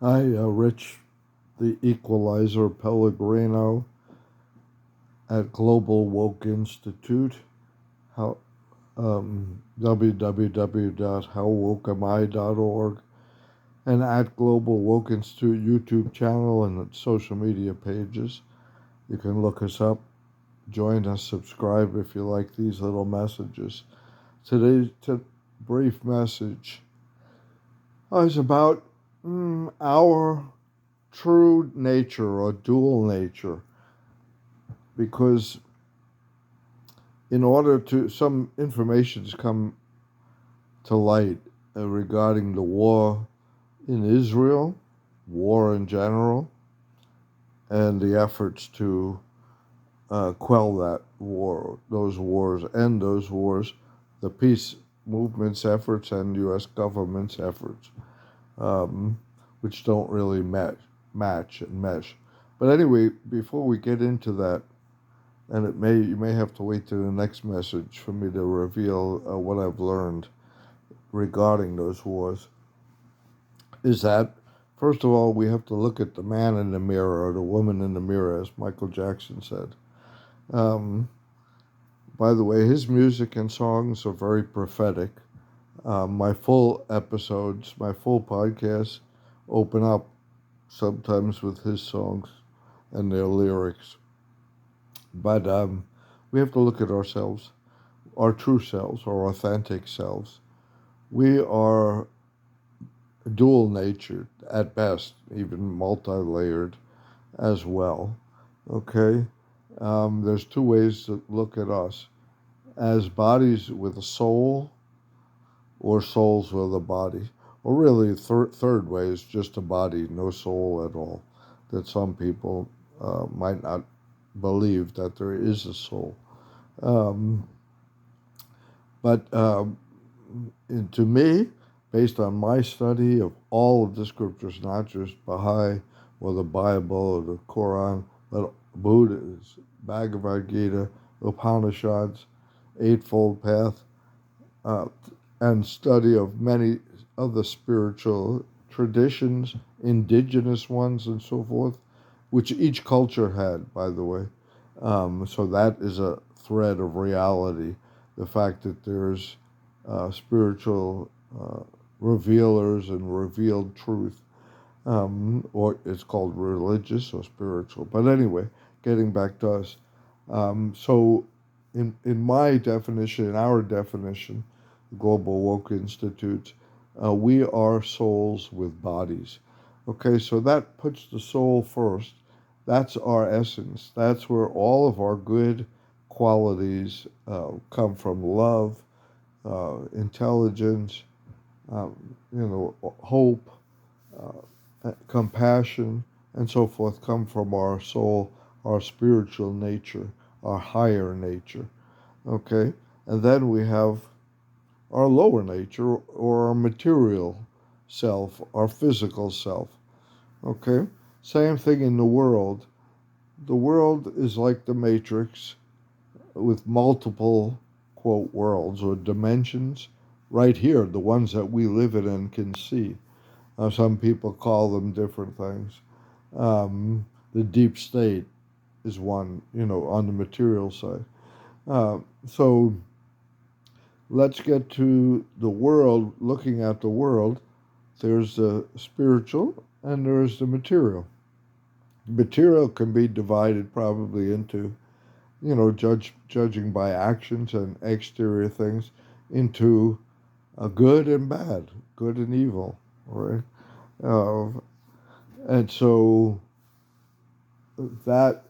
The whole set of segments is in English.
Hi, Rich, the Equalizer Pellegrino at Global Woke Institute. How, www.howwokeami.org and at Global Woke Institute YouTube channel and social media pages. You can look us up, join us, subscribe if you like these little messages. Today's brief message is about our true nature or dual nature, because in order to some information's come to light regarding the war in Israel, war in general, and the efforts to quell that war, those wars, end those wars, the peace movement's efforts and U.S. government's efforts, which don't really match and mesh. But anyway, before we get into that, and you may have to wait to the next message for me to reveal what I've learned regarding those wars, is that, first of all, we have to look at the man in the mirror or the woman in the mirror, as Michael Jackson said. By the way, his music and songs are very prophetic. My full episodes, my full podcasts open up sometimes with his songs and their lyrics. But we have to look at ourselves, our true selves, our authentic selves. We are dual natured at best, even multi-layered as well. Okay? There's two ways to look at us: as bodies with a soul or souls with a body. Or really, third way is just a body, no soul at all. That some people might not believe that there is a soul. Um, but to me, based on my study of all of the scriptures, not just Baha'i or the Bible or the Quran, but Buddha's, Bhagavad Gita, Upanishads, Eightfold Path, uh, and study of many other spiritual traditions, indigenous ones, and so forth, which each culture had, by the way. So that is a thread of reality. The fact that there's spiritual revealers and revealed truth, or it's called religious or spiritual. But anyway, getting back to us. So in my definition, in our definition, Global Woke Institute, we are souls with bodies. Okay, so that puts the soul first. That's our essence. That's where all of our good qualities come from: love, intelligence, hope, compassion, and so forth come from our soul, our spiritual nature, our higher nature. Okay, and then we have our lower nature or our material self, our physical self. Okay, same thing in the world. The world is like the matrix with multiple, quote, worlds or dimensions right here, the ones that we live in and can see. Some people call them different things. The deep state is one, on the material side. So let's get to the world. Looking at the world, there's the spiritual and there's the material. Material can be divided probably into, judging by actions and exterior things, into good and bad, good and evil, right? Uh, and so that,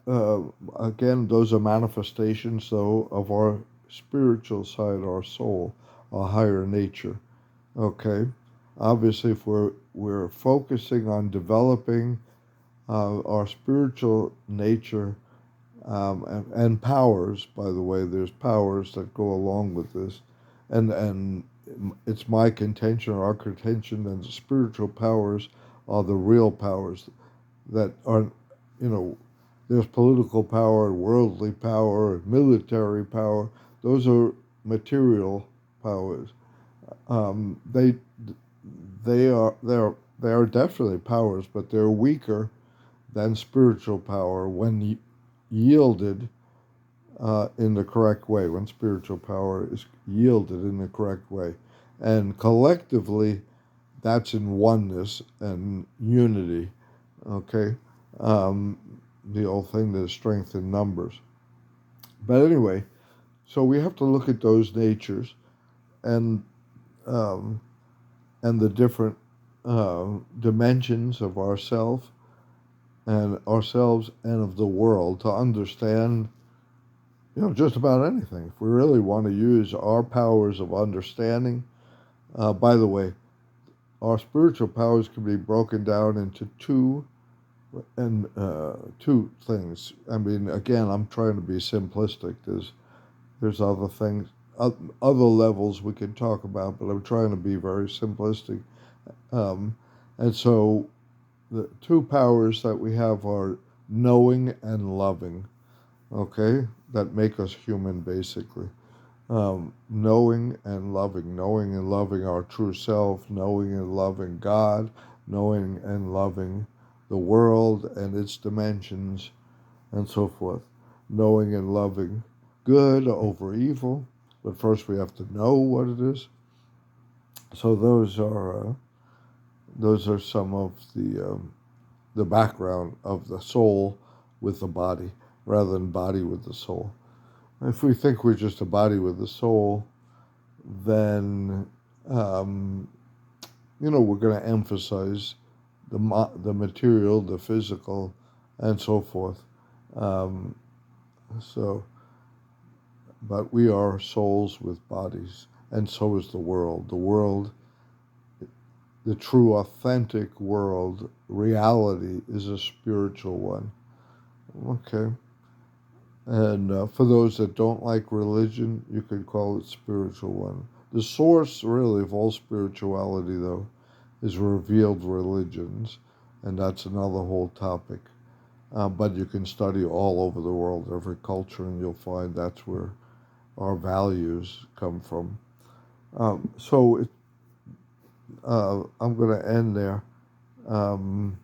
again, those are manifestations, though, of our spiritual side, our soul, our higher nature. Okay? Obviously, if we're focusing on developing our spiritual nature, and powers, by the way, there's powers that go along with this, and it's my contention, or our contention, that the spiritual powers are the real powers that are, there's political power, worldly power, military power. Those are material powers. They are They are definitely powers, but they're weaker than spiritual power when yielded in the correct way, when spiritual power is yielded in the correct way. And collectively, that's in oneness and unity. Okay? Um, the old thing, there's strength in numbers. But anyway, so we have to look at those natures and um, the different dimensions of ourselves and of the world to understand, just about anything. If we really want to use our powers of understanding, by the way, our spiritual powers can be broken down into two things. I mean, again, I'm trying to be simplistic. There's other things, other levels we can talk about, but I'm trying to be very simplistic. Um, and so the two powers that we have are knowing and loving. Okay, that make us human, basically. Knowing and loving our true self, knowing and loving God, knowing and loving the world and its dimensions, and so forth. Knowing and loving good over evil, but first we have to know what it is. So those are some of the background of the soul with the body, rather than body with the soul. If we think we're just a body with a soul, then um, we're going to emphasize the material, the physical, and so forth. Um, so, but we are souls with bodies, and so is the world. The world, the true, authentic world, reality is a spiritual one. Okay. And for those that don't like religion, you could call it spiritual one. The source, really, of all spirituality, though, is revealed religions, and that's another whole topic. But you can study all over the world, every culture, and you'll find that's where our values come from. I'm going to end there. Um,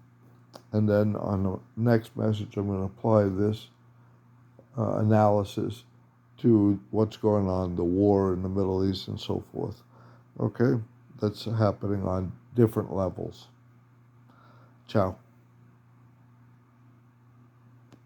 and then on the next message, I'm going to apply this analysis to what's going on, the war in the Middle East and so forth. Okay? That's happening on different levels. Ciao.